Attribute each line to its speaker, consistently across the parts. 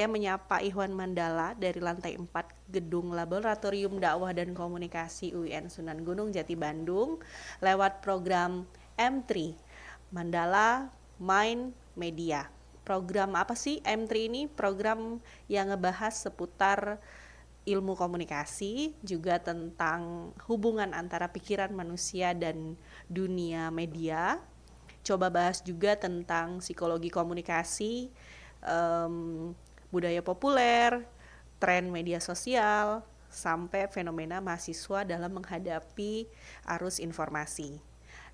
Speaker 1: Saya menyapa Ihwan Mandala dari lantai 4 Gedung Laboratorium Dakwah dan Komunikasi UIN Sunan Gunung Jati Bandung lewat program M3 Mandala Mind Media. Program apa sih M3 ini? Program yang ngebahas seputar ilmu komunikasi, juga tentang hubungan antara pikiran manusia dan dunia media. Coba bahas juga tentang psikologi komunikasi, budaya populer, tren media sosial, sampai fenomena mahasiswa dalam menghadapi arus informasi.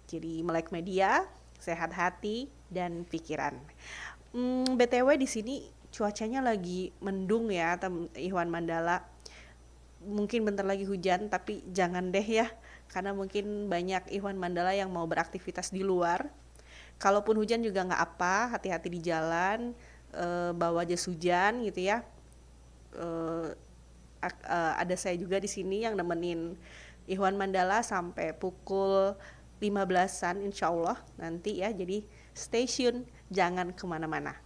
Speaker 1: Jadi melek media, sehat hati dan pikiran. BTW di sini cuacanya lagi mendung ya, Ikhwan Mandala. Mungkin bentar lagi hujan, tapi jangan deh ya, karena mungkin banyak Ikhwan Mandala yang mau beraktivitas di luar. Kalaupun hujan juga nggak apa, hati-hati di jalan, bawa jas hujan gitu ya. Eh, ada saya juga di sini yang nemenin Ikhwan Mandala sampai pukul 15-an insya Allah nanti ya. Jadi stay tune, jangan kemana-mana.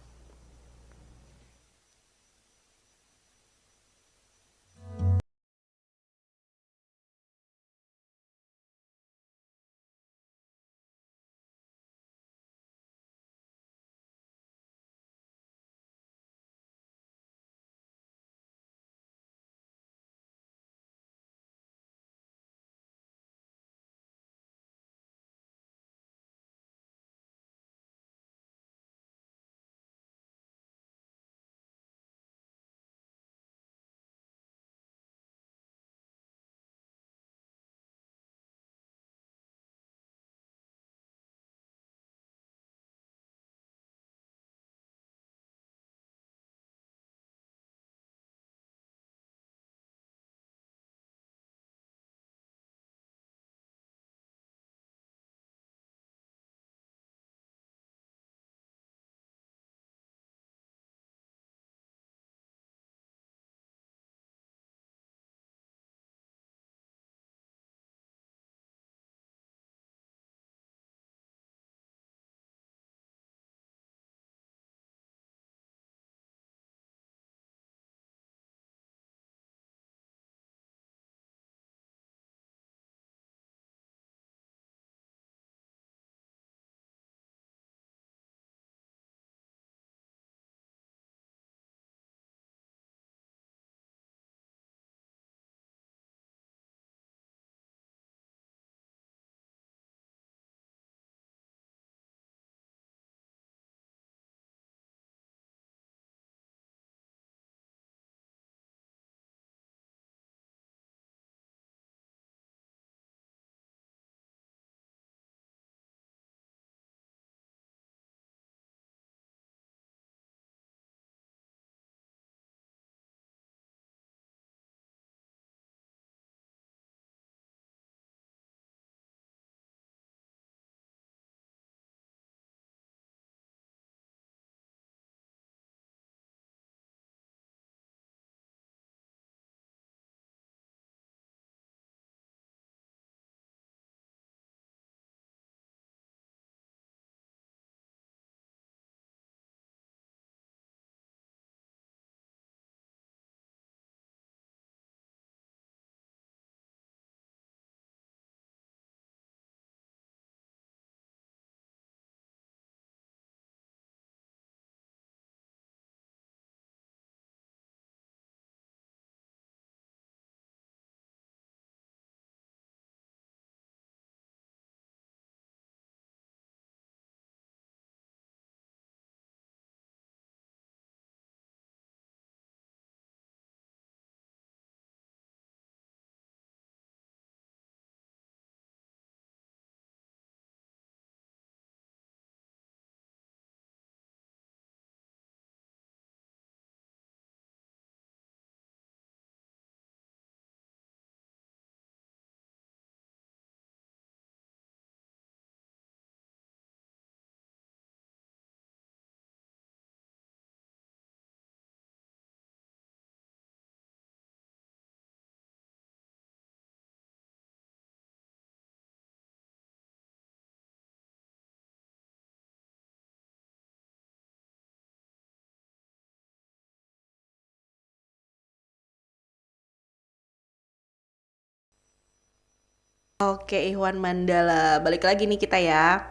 Speaker 1: Oke, Ikhwan Mandala, balik lagi nih kita ya.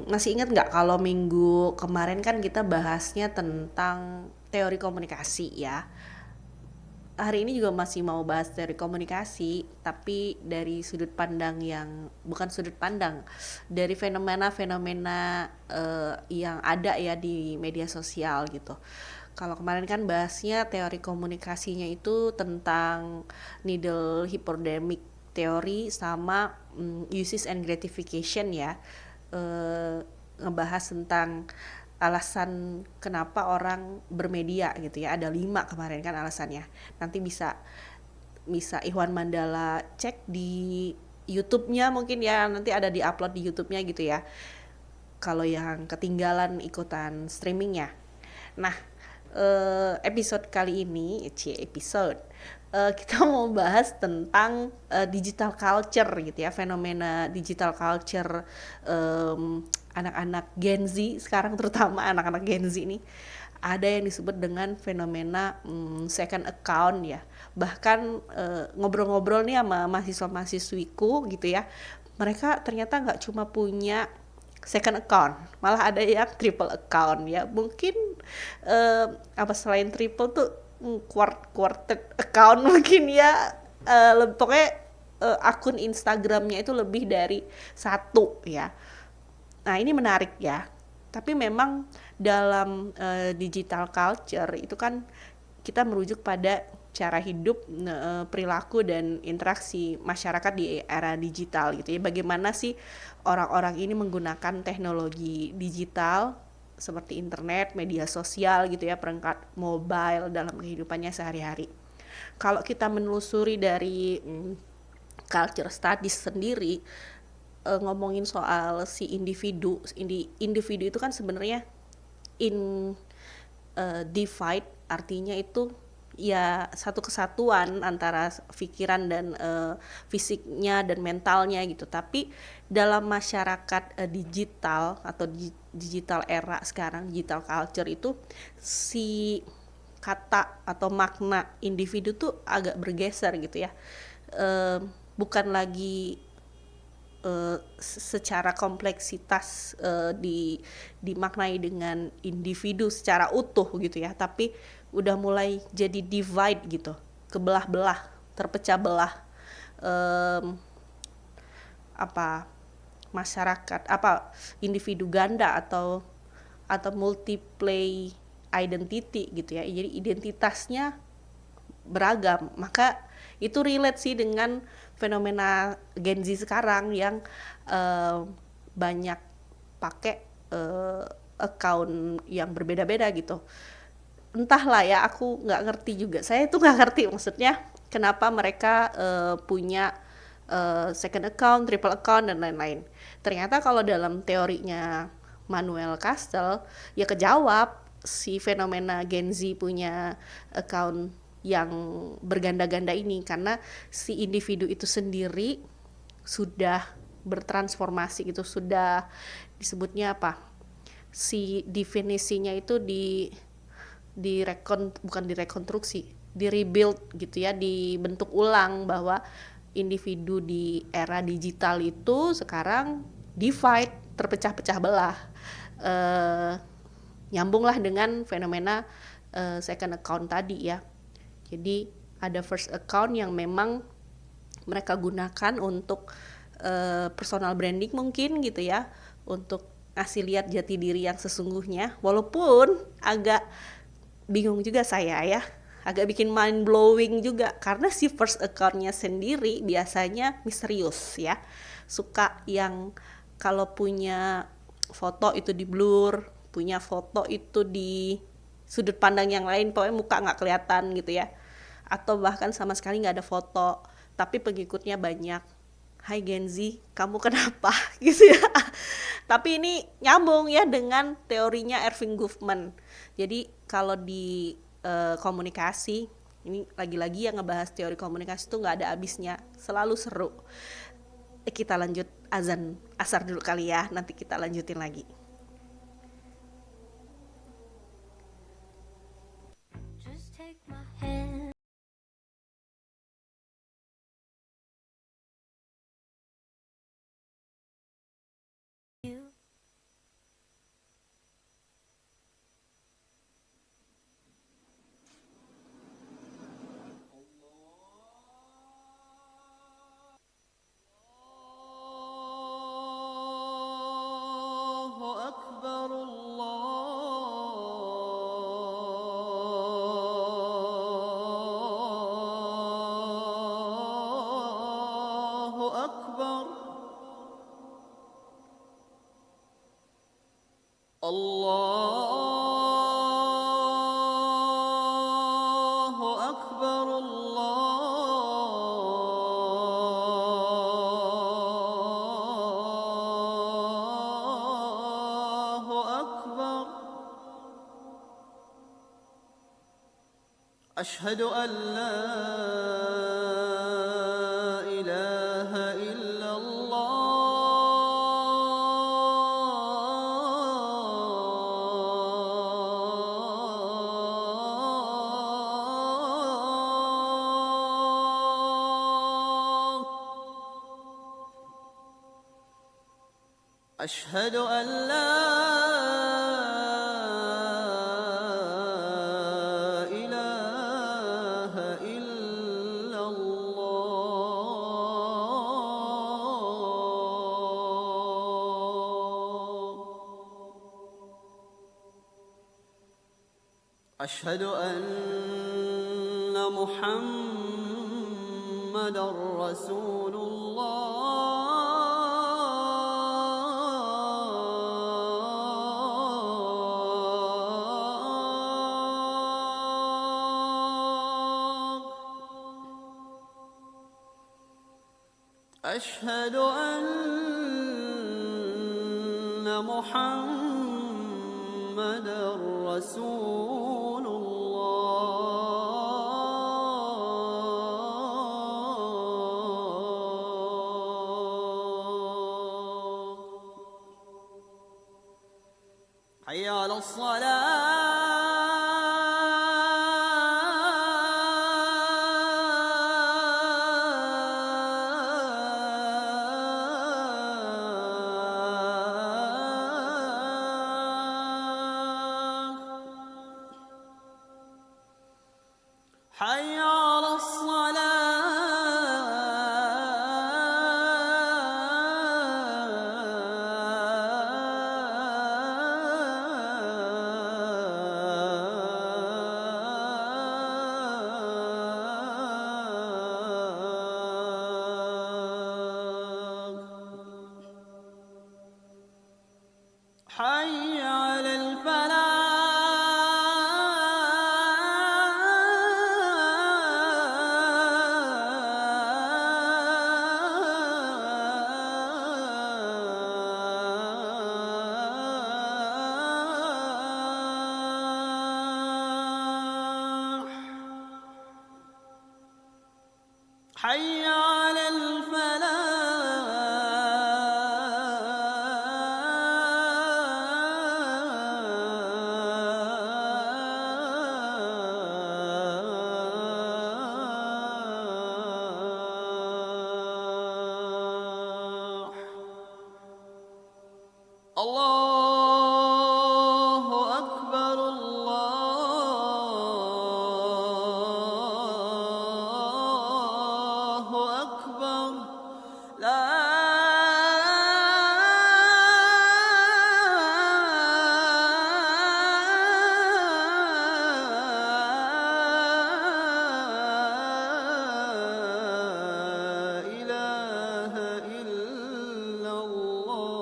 Speaker 1: Masih ingat nggak kalau minggu kemarin kan kita bahasnya tentang teori komunikasi ya. Hari ini juga masih mau bahas teori komunikasi, tapi dari sudut pandang yang bukan sudut pandang, dari fenomena-fenomena yang ada ya di media sosial gitu. Kalau kemarin kan bahasnya teori komunikasinya itu tentang needle hypodermic teori sama uses and gratification ya. Ngebahas tentang alasan kenapa orang bermedia gitu ya, ada 5 kemarin kan alasannya. Nanti bisa bisa Ikhwan Mandala cek di YouTube-nya mungkin ya, nanti ada di upload di YouTube-nya gitu ya, kalau yang ketinggalan ikutan streamingnya. Nah, episode kali ini, kita mau bahas tentang digital culture gitu ya, fenomena digital culture anak-anak Gen Z sekarang, terutama anak-anak Gen Z ini ada yang disebut dengan fenomena second account ya. Bahkan ngobrol-ngobrol nih sama mahasiswa-mahasiswiku gitu ya, mereka ternyata nggak cuma punya second account, malah ada yang triple account ya. Mungkin apa selain triple tuh quartet account mungkin ya. Pokoknya akun Instagramnya itu lebih dari satu ya. Nah, ini menarik ya. Tapi memang dalam digital culture itu kan kita merujuk pada cara hidup, perilaku dan interaksi masyarakat di era digital gitu ya. Bagaimana sih orang-orang ini menggunakan teknologi digital seperti internet, media sosial gitu ya, perangkat mobile dalam kehidupannya sehari-hari. Kalau kita menelusuri dari culture studies sendiri, ngomongin soal si individu itu kan sebenarnya in divide, artinya itu ya satu kesatuan antara pikiran dan fisiknya dan mentalnya gitu. Tapi dalam masyarakat digital atau digital era sekarang, digital culture itu, si kata atau makna individu tuh agak bergeser gitu ya. Bukan lagi secara kompleksitas dimaknai dengan individu secara utuh gitu ya, tapi udah mulai jadi divide gitu, kebelah-belah, terpecah belah, em, apa masyarakat, apa individu ganda atau multiple identity gitu ya. Jadi identitasnya beragam. Maka itu relate sih dengan fenomena Gen Z sekarang yang uh, banyak pakai account yang berbeda-beda gitu. Entahlah ya, aku nggak ngerti juga. Saya itu nggak ngerti maksudnya kenapa mereka punya second account, triple account dan lain-lain. Ternyata kalau dalam teorinya Manuel Castle ya kejawab, si fenomena Gen Z punya account yang berganda-ganda ini karena si individu itu sendiri sudah bertransformasi gitu, sudah disebutnya apa, si definisinya itu bukan direkonstruksi, di rebuild gitu ya, dibentuk ulang bahwa individu di era digital itu sekarang divide, terpecah-pecah belah. eh, Nyambunglah dengan fenomena second account tadi ya. Jadi ada first account yang memang mereka gunakan untuk personal branding mungkin gitu ya, untuk ngasih lihat jati diri yang sesungguhnya. Walaupun agak bingung juga saya ya, agak bikin mind blowing juga karena si first accountnya sendiri biasanya misterius ya, suka yang kalau punya foto itu di blur, punya foto itu di sudut pandang yang lain, pokoknya muka nggak kelihatan gitu ya, atau bahkan sama sekali nggak ada foto tapi pengikutnya banyak. Hai Gen Z, kamu kenapa gitu ya. Tapi ini nyambung ya dengan teorinya Erving Goffman. Jadi kalau di komunikasi, ini lagi-lagi yang ngebahas teori komunikasi tuh nggak ada habisnya, selalu seru. Kita lanjut azan asar dulu kali ya, nanti kita lanjutin lagi.
Speaker 2: أكبر الله أكبر الله أكبر أشهد أن لا إله إلا الله أشهد أن لا إله إلا الله أشهد أن محمدًا رسول الله أشهد أن محمدًا رسول الله حي على الصلاة حي على الصلاة حي على الفلاح حي على الفلاح الله أكبر الله أكبر لا إله إلا الله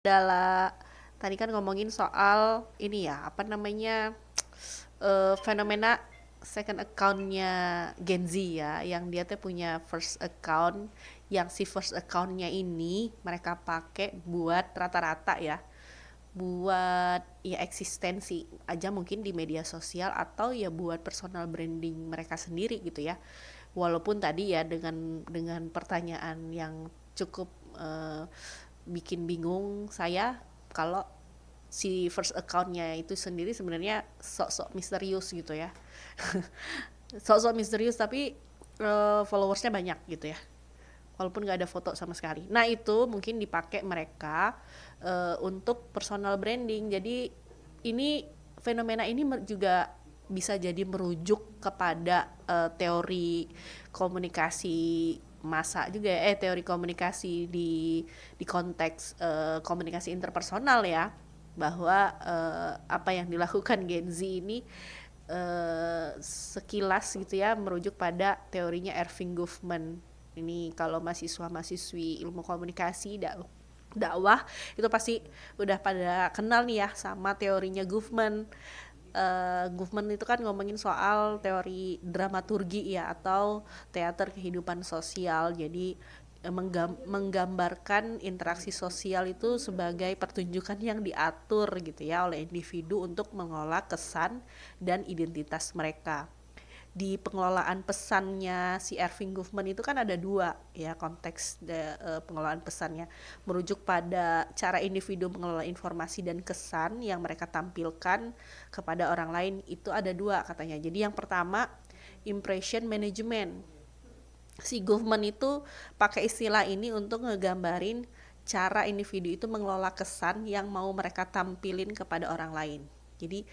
Speaker 1: adalah tadi kan ngomongin soal ini ya, apa namanya, fenomena second account-nya Gen Z ya, yang dia tuh punya first account, yang si first account-nya ini mereka pakai buat rata-rata ya, buat ya eksistensi aja mungkin di media sosial atau ya buat personal branding mereka sendiri gitu ya. Walaupun tadi ya dengan pertanyaan yang cukup bikin bingung saya, kalau si first account-nya itu sendiri sebenarnya sok-sok misterius gitu ya. Sok-sok misterius tapi followersnya banyak gitu ya, walaupun nggak ada foto sama sekali. Nah itu mungkin dipakai mereka untuk personal branding. Jadi ini fenomena ini juga bisa jadi merujuk kepada teori komunikasi massa juga ya, teori komunikasi di konteks komunikasi interpersonal ya, bahwa apa yang dilakukan Gen Z ini sekilas gitu ya merujuk pada teorinya Erving Goffman. Ini kalau mahasiswa-mahasiswi ilmu komunikasi dakwah itu pasti udah pada kenal nih ya sama teorinya Goffman. Goffman itu kan ngomongin soal teori dramaturgi ya, atau teater kehidupan sosial. Jadi menggambarkan interaksi sosial itu sebagai pertunjukan yang diatur gitu ya oleh individu untuk mengelola kesan dan identitas mereka. Di pengelolaan pesannya si Erving Goffman itu kan ada dua ya konteks pengelolaan pesannya, merujuk pada cara individu mengelola informasi dan kesan yang mereka tampilkan kepada orang lain. Itu ada dua katanya. Jadi yang pertama, impression management. Si Goffman itu pakai istilah ini untuk ngegambarin cara individu itu mengelola kesan yang mau mereka tampilin kepada orang lain. Jadi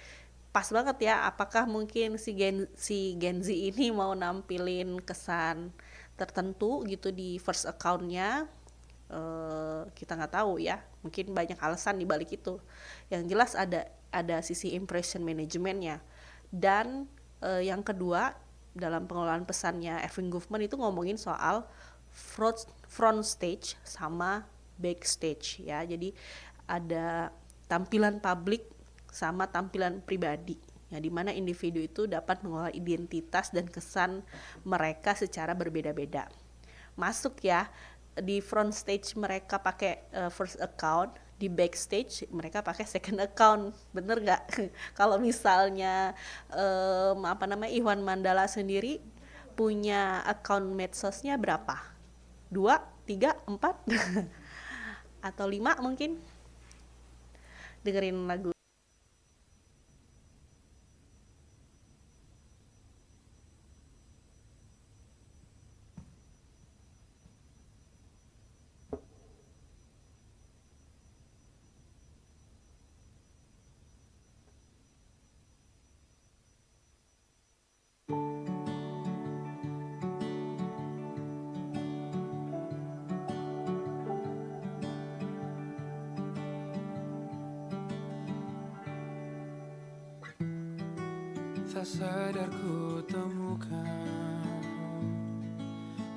Speaker 1: pas banget ya, apakah mungkin si Gen Z ini mau nampilin kesan tertentu gitu di first account-nya. Kita nggak tahu ya, mungkin banyak alasan di balik itu. Yang jelas ada sisi impression manajemennya. Dan yang kedua, dalam pengelolaan pesannya Erving Goffman itu ngomongin soal front stage sama backstage ya. Jadi ada tampilan publik sama tampilan pribadi ya, di mana individu itu dapat mengolah identitas dan kesan mereka secara berbeda-beda. Masuk ya, di front stage mereka pakai first account, di backstage mereka pakai second account, bener nggak? Kalau misalnya apa namanya, Iwan Mandala sendiri punya account medsosnya berapa? 2, 3, 4 atau 5 mungkin? Dengerin lagu.
Speaker 3: Tak sadar ku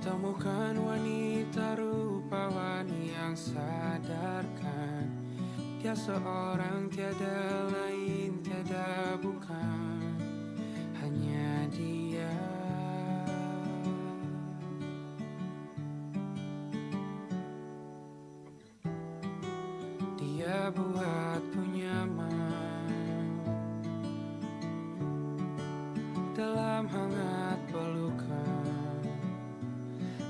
Speaker 3: temukan wanita rupawan yang sadarkan dia seorang, tiada lain, tiada bukan, hanya dia. Dia buatku nyaman dalam hangat pelukan.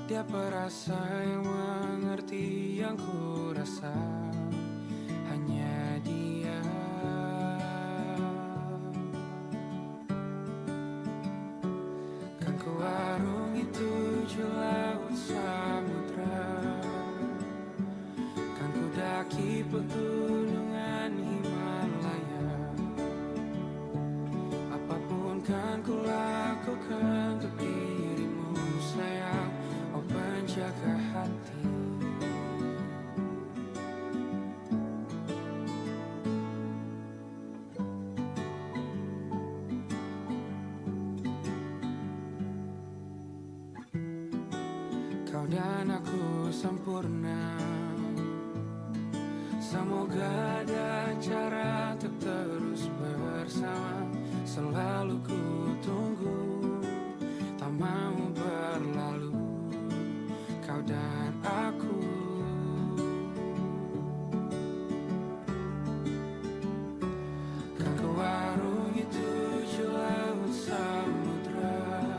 Speaker 3: Dia perasa yang mengerti yang ku rasa, hanya dia. Kan ku arungi 7 laut samudra, kan ku daki pegunungan Himalaya. Apapun kan ku lakukan untuk dirimu sayang, oh penjaga hati. Kau dan aku sempurna Semoga ada cara untuk terus bersama. Selalu ku tunggu, tak mau berlalu, kau dan aku. Kan ku warungi tujuh laut samudra,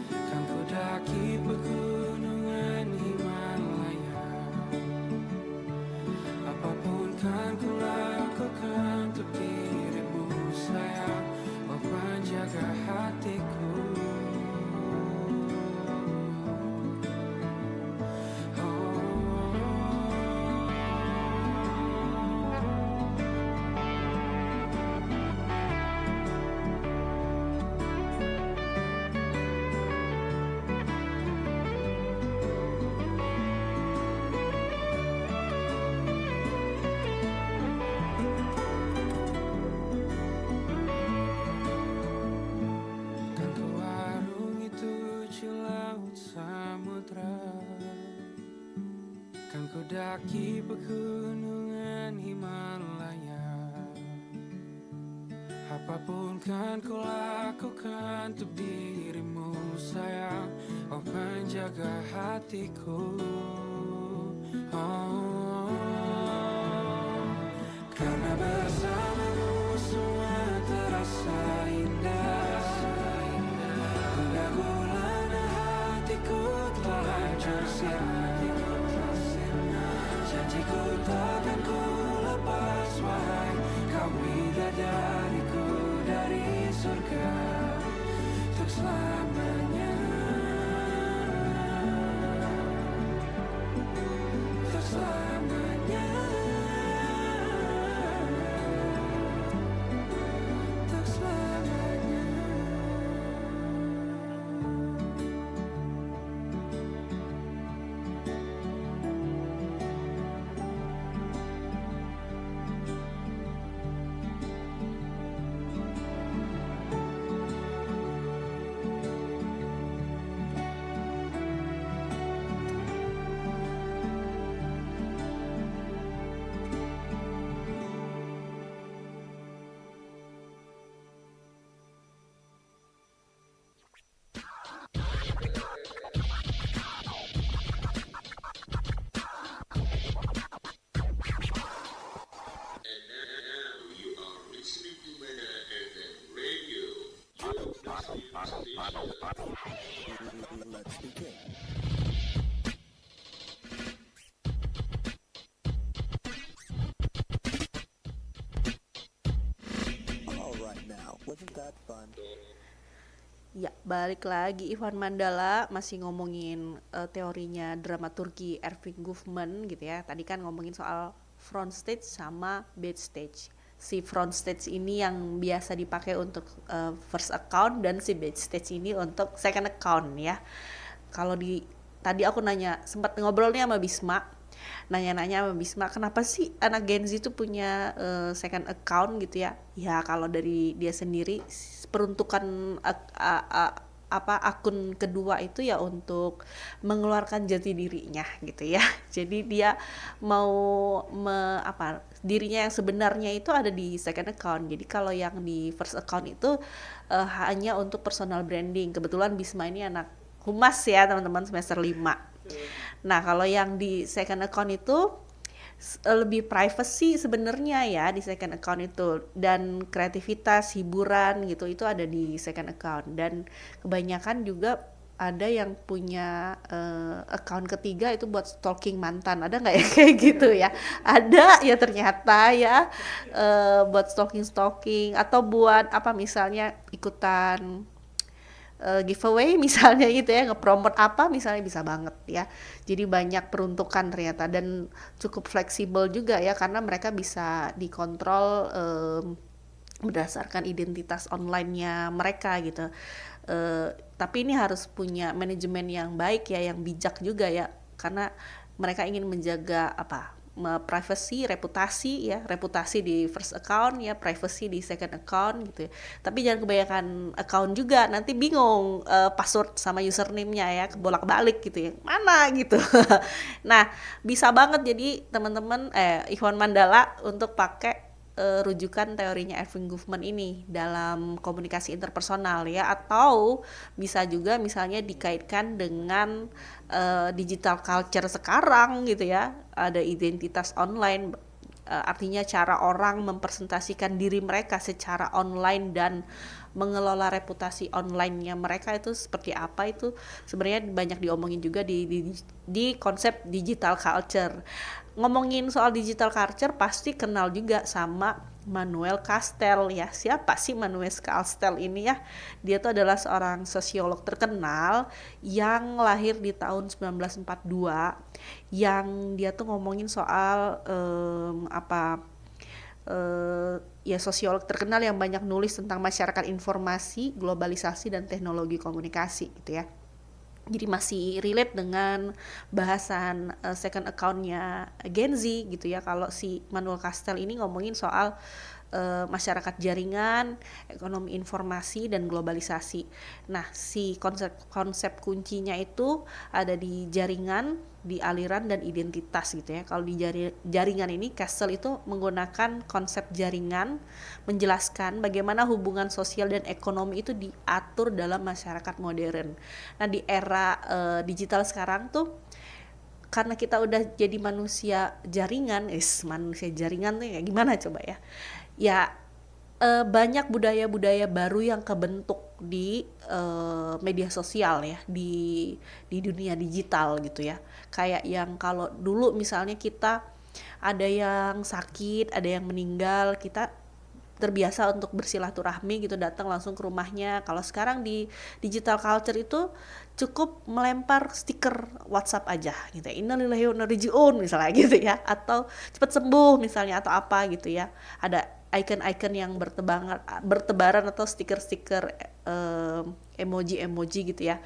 Speaker 3: kan ku daki pegunungan Himalaya. Apapun kan ku lakukan untuk dirimu sayang, oh penjaga hatiku. Kan ku warungi tujuh laut samudra, kan ku daki pegunungan Himalaya. Apapun kan ku lakukan untuk dirimu sayang, oh penjaga hatiku. Oh, karena bersamamu semua terasa indah. Gundah gulana hatiku telah hancur sirna. Janjiku takkan ku lepas, wahai kau bidadariku dari surga untuk selamanya. Untuk selamanya. Untuk selamanya.
Speaker 4: All right now, wasn't that fun?
Speaker 1: Ya, balik lagi Ivan Mandala masih ngomongin teorinya dramaturgi Erving Goffman gitu ya. Tadi kan ngomongin soal front stage sama back stage. Si front stage ini yang biasa dipakai untuk first account dan si back stage ini untuk second account ya. Kalau tadi aku sempat ngobrol nih sama Bisma. Nanya-nanya sama Bisma, kenapa sih anak Gen Z itu punya second account gitu ya? Ya kalau dari dia sendiri peruntukan akun kedua itu ya untuk mengeluarkan jati dirinya gitu ya. Jadi dia mau dirinya yang sebenarnya itu ada di second account. Jadi kalau yang di first account itu hanya untuk personal branding. Kebetulan Bisma ini anak humas ya teman-teman, semester 5. Nah kalau yang di second account itu lebih privacy sebenarnya ya di second account itu, dan kreativitas, hiburan gitu itu ada di second account. Dan kebanyakan juga ada yang punya account ketiga itu buat stalking mantan. Ada nggak ya kayak gitu ya? Ada ya ternyata ya, buat stalking atau buat misalnya ikutan giveaway misalnya gitu ya, ngepromote misalnya, bisa banget ya. Jadi banyak peruntukan ternyata, dan cukup fleksibel juga ya karena mereka bisa dikontrol berdasarkan identitas online-nya mereka gitu. Tapi ini harus punya manajemen yang baik ya, yang bijak juga ya, karena mereka ingin menjaga privacy, reputasi ya, reputasi di first account ya, privacy di second account gitu ya. Tapi jangan kebanyakan account juga, nanti bingung password sama username-nya ya, kebolak-balik gitu ya, mana gitu. Nah, bisa banget jadi teman-teman Ikhwan Mandala untuk pakai rujukan teorinya Erving Goffman ini dalam komunikasi interpersonal ya, atau bisa juga misalnya dikaitkan dengan digital culture sekarang gitu ya, ada identitas online, artinya cara orang mempresentasikan diri mereka secara online dan mengelola reputasi online-nya mereka itu seperti apa, itu sebenarnya banyak diomongin juga di konsep digital culture. Ngomongin soal digital culture pasti kenal juga sama Manuel Castell ya. Siapa sih Manuel Castell ini ya? Dia tuh adalah seorang sosiolog terkenal yang lahir di tahun 1942, yang dia tuh ngomongin soal ya sosiolog terkenal yang banyak nulis tentang masyarakat informasi, globalisasi dan teknologi komunikasi gitu ya. Jadi masih relate dengan bahasan second account-nya Gen Z gitu ya. Kalau si Manuel Castell ini ngomongin soal masyarakat jaringan, ekonomi informasi dan globalisasi. Nah, si konsep kuncinya itu ada di jaringan, di aliran dan identitas gitu ya. Kalau di jaringan ini Castell itu menggunakan konsep jaringan menjelaskan bagaimana hubungan sosial dan ekonomi itu diatur dalam masyarakat modern. Nah, di era digital sekarang tuh karena kita udah jadi manusia jaringan tuh ya gimana coba ya? Ya banyak budaya-budaya baru yang kebentuk di media sosial ya, di dunia digital gitu ya. Kayak yang kalau dulu misalnya kita ada yang sakit, ada yang meninggal, kita terbiasa untuk bersilaturahmi gitu, datang langsung ke rumahnya. Kalau sekarang di digital culture itu cukup melempar stiker WhatsApp aja gitu ya, innalillahi wa inna ilaihi raji'un misalnya gitu ya, atau cepat sembuh misalnya, atau apa gitu ya. Ada icon-icon yang bertebaran atau stiker-stiker emoji-emoji gitu ya.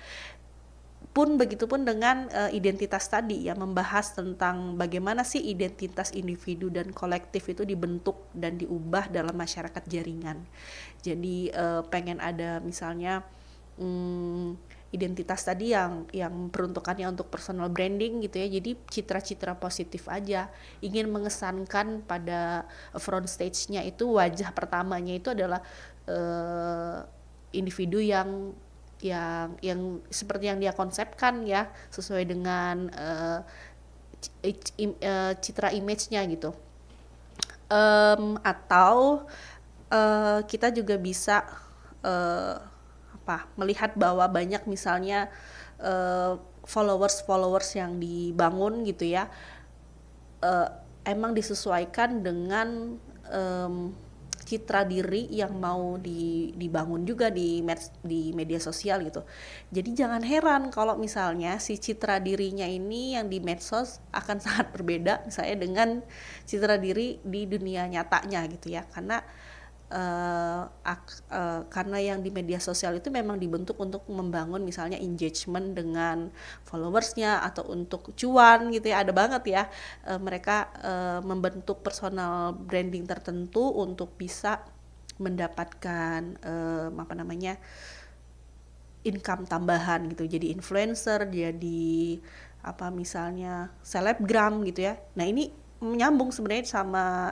Speaker 1: Begitupun dengan identitas tadi ya, membahas tentang bagaimana sih identitas individu dan kolektif itu dibentuk dan diubah dalam masyarakat jaringan. Jadi pengen ada misalnya identitas tadi yang peruntukannya untuk personal branding gitu ya. Jadi citra-citra positif aja, ingin mengesankan pada front stage-nya itu, wajah pertamanya itu adalah individu yang seperti yang dia konsepkan ya, sesuai dengan citra image-nya gitu. Atau kita juga bisa melihat bahwa banyak misalnya followers yang dibangun gitu ya, emang disesuaikan dengan citra diri yang mau dibangun juga di media sosial gitu. Jadi jangan heran kalau misalnya si citra dirinya ini yang di medsos akan sangat berbeda misalnya dengan citra diri di dunia nyatanya gitu ya, karena yang di media sosial itu memang dibentuk untuk membangun misalnya engagement dengan followersnya atau untuk cuan gitu ya. Ada banget ya mereka membentuk personal branding tertentu untuk bisa mendapatkan income tambahan gitu, jadi influencer, jadi misalnya selebgram gitu ya. Nah, ini menyambung sebenarnya sama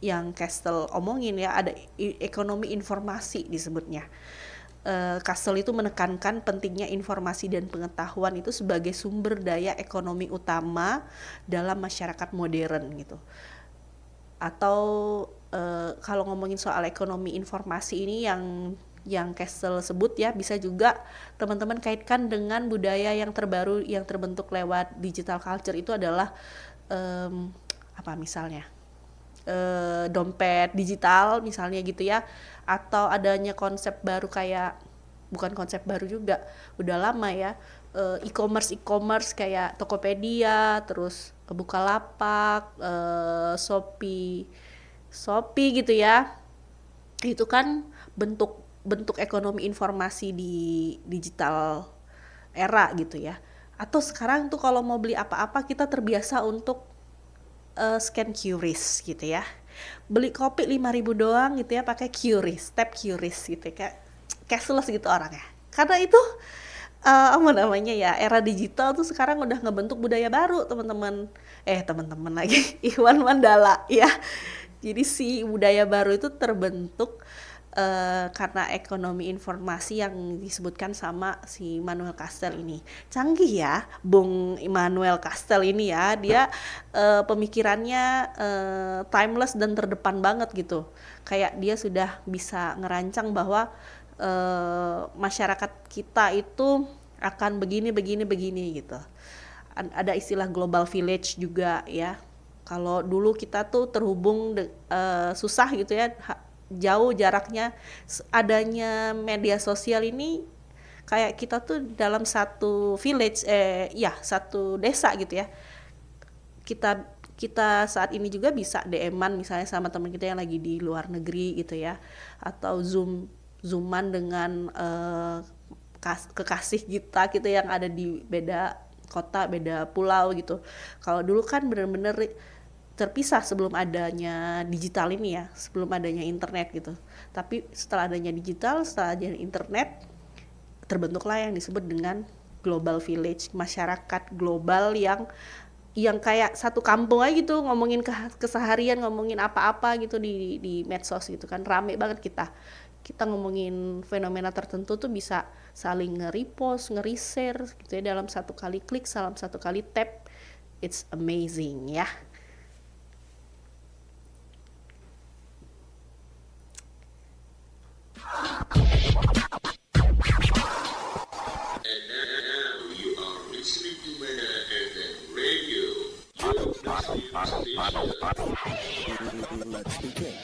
Speaker 1: yang Castell omongin ya, ada ekonomi informasi disebutnya. Castell itu menekankan pentingnya informasi dan pengetahuan itu sebagai sumber daya ekonomi utama dalam masyarakat modern gitu. Atau kalau ngomongin soal ekonomi informasi ini yang Castell sebut ya, bisa juga teman-teman kaitkan dengan budaya yang terbaru yang terbentuk lewat digital culture. Itu adalah misalnya dompet digital misalnya gitu ya, atau adanya konsep baru, kayak bukan konsep baru juga, udah lama ya, e-commerce kayak Tokopedia, terus Bukalapak, Shopee gitu ya. Itu kan bentuk ekonomi informasi di digital era gitu ya. Atau sekarang tuh kalau mau beli apa-apa kita terbiasa untuk scan QRIS gitu ya. Beli kopi 5.000 doang gitu ya pakai QRIS, tap QRIS gitu ya. Kayak cashless gitu orangnya. Karena itu apa namanya ya, era digital tuh sekarang udah ngebentuk budaya baru teman-teman lagi Iwan Mandala ya. Jadi si budaya baru itu terbentuk karena ekonomi informasi yang disebutkan sama si Immanuel Castell ini. Canggih ya, Bung Immanuel Castell ini ya. Dia pemikirannya timeless dan terdepan banget gitu. Kayak dia sudah bisa ngerancang bahwa masyarakat kita itu akan begini gitu. Ada istilah global village juga ya. Kalau dulu kita tuh terhubung susah gitu ya, jauh jaraknya. Adanya media sosial ini kayak kita tuh dalam satu village, satu desa gitu ya. Kita saat ini juga bisa DM-an misalnya sama teman kita yang lagi di luar negeri gitu ya, atau zooman dengan kekasih kita gitu yang ada di beda kota, beda pulau gitu. Kalau dulu kan bener-bener terpisah sebelum adanya digital ini ya, sebelum adanya internet gitu. Tapi setelah adanya digital, setelah adanya internet, terbentuklah yang disebut dengan global village, masyarakat global yang kayak satu kampung aja gitu, ngomongin keseharian, ngomongin apa-apa gitu di medsos gitu kan. Rame banget kita ngomongin fenomena tertentu tuh bisa saling nge-repost, nge-reshare gitu ya, dalam satu kali klik, dalam satu kali tap. It's amazing ya.
Speaker 4: Let's begin.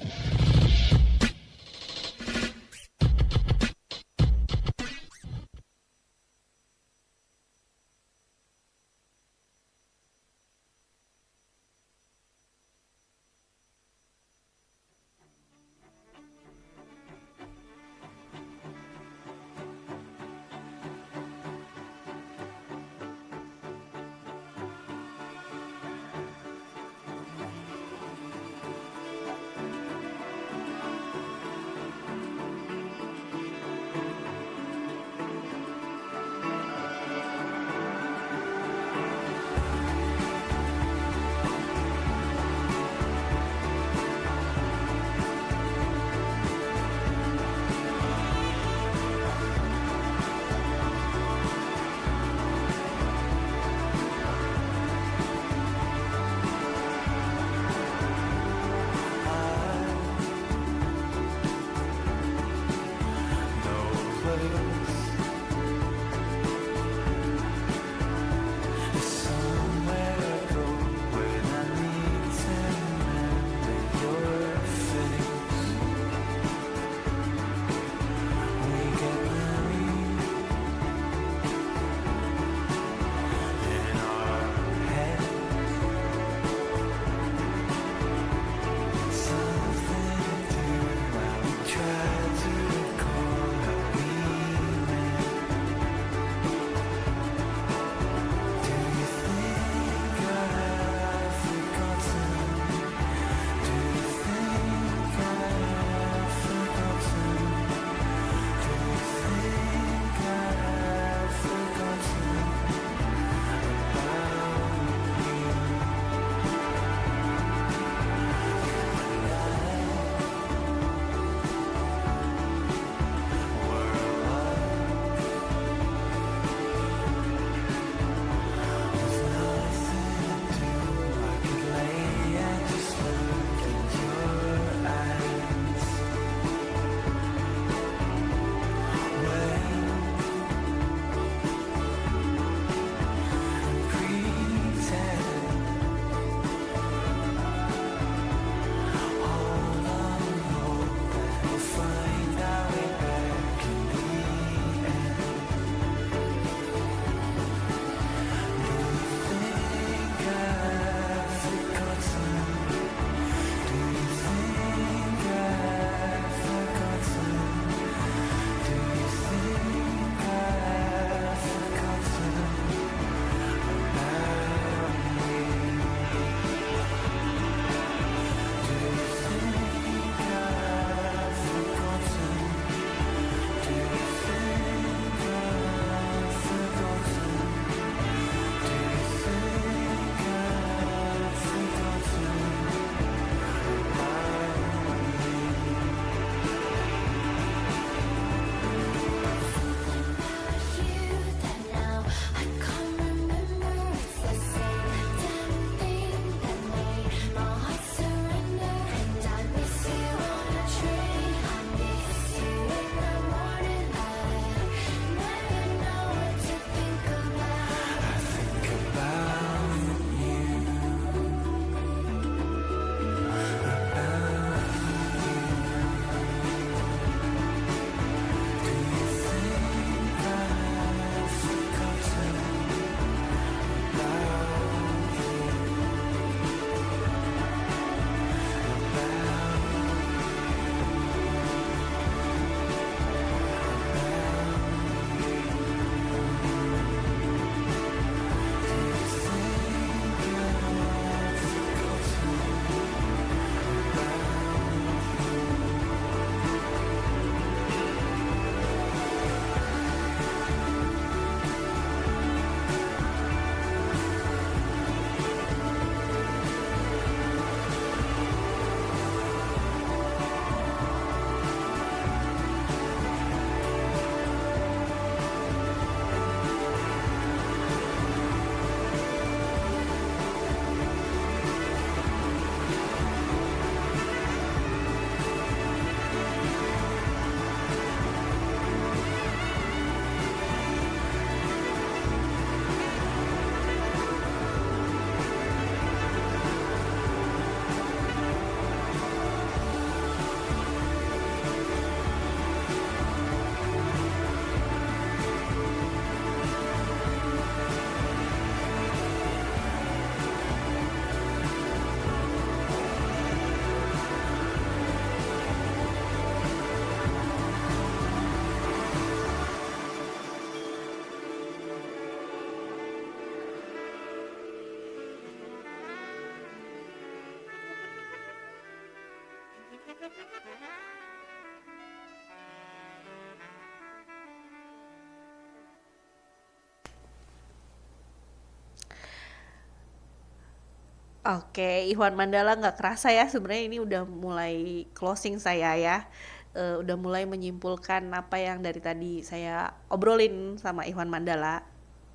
Speaker 1: Oke, Ikhwan Mandala, nggak kerasa ya sebenarnya ini udah mulai closing saya ya. Udah mulai menyimpulkan apa yang dari tadi saya obrolin sama Ikhwan Mandala.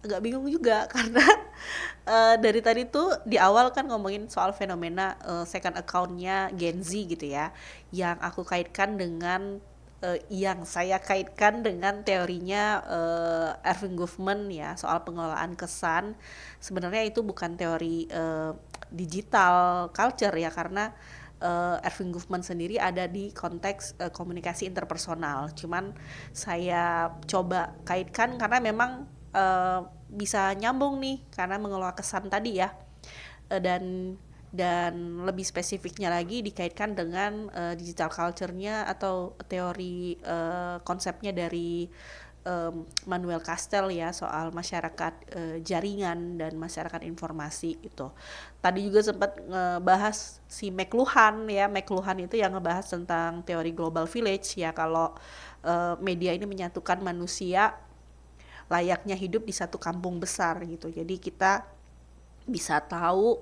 Speaker 1: Agak bingung juga karena dari tadi tuh di awal kan ngomongin soal fenomena second account-nya Gen Z gitu ya, yang aku kaitkan dengan yang saya kaitkan dengan teorinya Erving Goffman ya soal pengelolaan kesan. Sebenarnya itu bukan teori digital culture ya, karena Erving Goffman sendiri ada di konteks komunikasi interpersonal. Cuman saya coba kaitkan karena memang bisa nyambung nih karena mengelola kesan tadi ya. Dan lebih spesifiknya lagi dikaitkan dengan digital culture-nya atau teori konsepnya dari Manuel Castell ya soal masyarakat jaringan dan masyarakat informasi itu. Tadi juga sempat ngebahas si McLuhan ya. McLuhan itu yang ngebahas tentang teori global village ya, kalau media ini menyatukan manusia layaknya hidup di satu kampung besar gitu. Jadi kita bisa tahu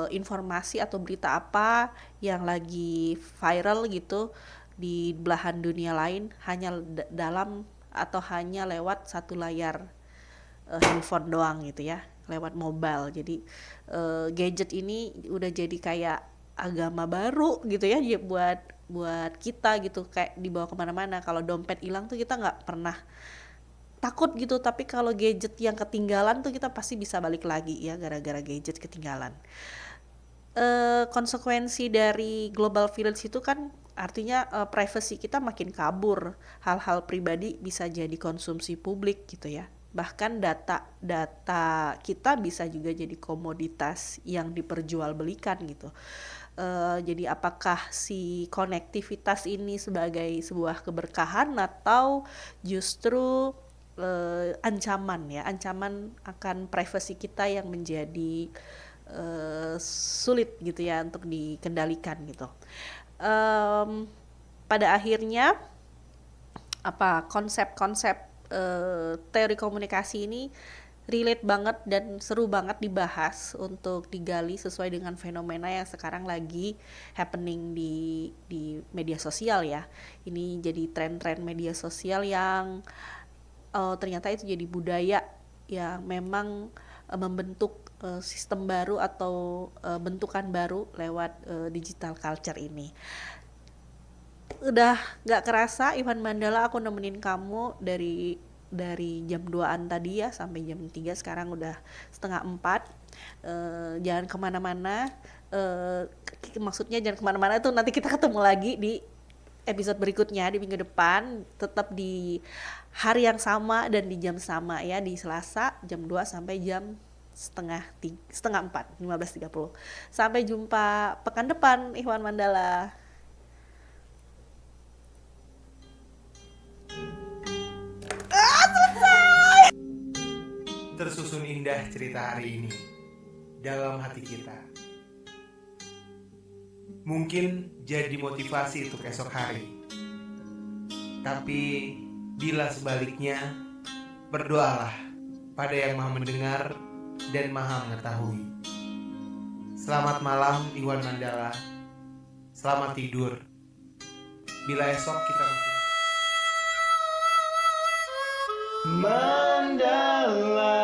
Speaker 1: informasi atau berita apa yang lagi viral gitu di belahan dunia lain hanya dalam atau hanya lewat satu layar handphone doang gitu ya, lewat mobile. Jadi gadget ini udah jadi kayak agama baru gitu ya buat buat kita gitu, kayak dibawa kemana-mana. Kalau dompet hilang tuh kita nggak pernah takut gitu, tapi kalau gadget yang ketinggalan tuh kita pasti bisa balik lagi ya gara-gara gadget ketinggalan. Konsekuensi dari global village itu kan artinya privacy kita makin kabur, hal-hal pribadi bisa jadi konsumsi publik gitu ya. Bahkan data kita bisa juga jadi komoditas yang diperjualbelikan gitu. Jadi apakah si konektivitas ini sebagai sebuah keberkahan atau justru ancaman ya, ancaman akan privasi kita yang menjadi sulit gitu ya untuk dikendalikan gitu. Pada akhirnya konsep-konsep teori komunikasi ini relate banget dan seru banget dibahas untuk digali sesuai dengan fenomena yang sekarang lagi happening di media sosial ya. Ini jadi tren-tren media sosial yang ternyata itu jadi budaya yang memang membentuk sistem baru atau bentukan baru lewat digital culture ini. Udah gak kerasa Ikhwan Mandala aku nemenin kamu dari jam 2-an tadi ya sampai jam 3, sekarang udah setengah 4. Jangan kemana-mana, maksudnya jangan kemana-mana tuh, nanti kita ketemu lagi di episode berikutnya di minggu depan, tetap di hari yang sama dan di jam sama ya, di Selasa jam 2 sampai jam setengah 4, 15.30. Sampai jumpa pekan depan Ikhwan Mandala.
Speaker 5: Tersusun indah cerita hari ini dalam hati kita. Mungkin jadi motivasi untuk esok hari. Tapi bila sebaliknya, berdoalah pada yang Maha mendengar dan Maha mengetahui. Selamat malam Ikhwan Mandala. Selamat tidur. Bila esok kita Mandala.